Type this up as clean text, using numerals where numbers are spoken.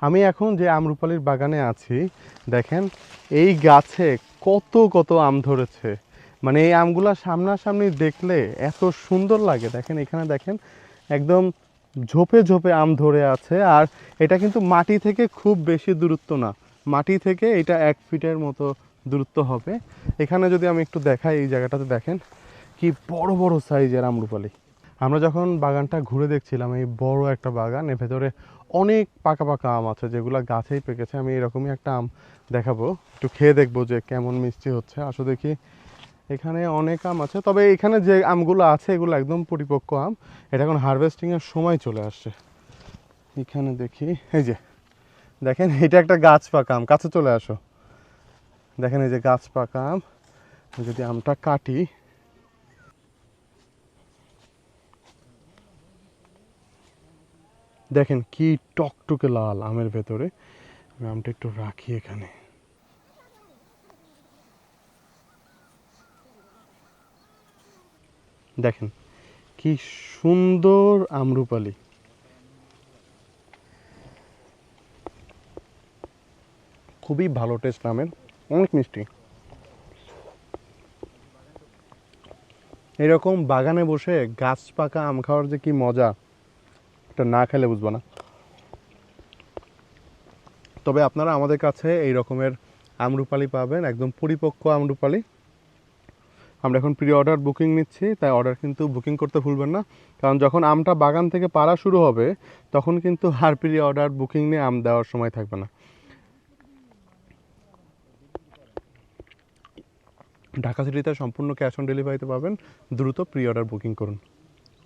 আমি এখন যে আমরুপালির বাগানে আছি, দেখেন এই গাছে কত কত আম ধরেছে। মানে এই আমগুলা সামনাসামনি দেখলে এত সুন্দর লাগে। দেখেন এখানে দেখেন একদম ঝোপে ঝোপে আম ধরে আছে। আর এটা কিন্তু মাটি থেকে খুব বেশি দূরত্ব না, মাটি থেকে এটা 1 ফিটের মতো দূরত্ব হবে। এখানে যদি আমি একটু দেখাই, এই জায়গাটাতে দেখেন কি বড় বড় সাইজের আমরুপালি। আমরা যখন বাগানটা ঘুরে দেখছিলাম, এই বড় একটা বাগান, এর ভেতরে অনেক পাকা পাকা আম আছে যেগুলো গাছেই পেকেছে। আমি এরকমই একটা আম দেখাবো, একটু খেয়ে দেখবো যে কেমন মিষ্টি হচ্ছে। আসলে দেখি, এখানে অনেক আম আছে, তবে এখানে যে আমগুলো আছে এগুলো একদম পরিপক্ক আম। এটা এখন হারভেস্টিংয়ের সময় চলে আসছে। এখানে দেখি, এই যে দেখেন এটা একটা গাছ পাকা আম, কাছে চলে আসো। দেখেন এই যে গাছ পাকা আম। যদি আমটা কাটি, দেখেন কি টকটকে লাল আমের ভেতরে। আমি আমটা একটু রাখি এখানে। দেখেন কি সুন্দর আমরুপালি। খুবই ভালো টেস্ট আমের, অনেক মিষ্টি। এরকম বাগানে বসে গাছ পাকা আম খাওয়ার যে কি মজা, এটা না খেলে বুঝবো না। তবে আপনারা আমাদের কাছে এই রকমের আমরুপালি পাবেন, একদম পরিপক্ক আমরুপালি। আমরা এখন প্রি অর্ডার বুকিং নিচ্ছি, তাই অর্ডার কিন্তু বুকিং করতে ভুলবেন না। কারণ যখন আমটা বাগান থেকে পাড়া শুরু হবে, তখন কিন্তু আর প্রি অর্ডার বুকিং নিয়ে আম দেওয়ার সময় থাকবে না। ঢাকা সিটিতে সম্পূর্ণ ক্যাশ অন ডেলিভারিতে পাবেন, দ্রুত প্রি অর্ডার বুকিং করুন।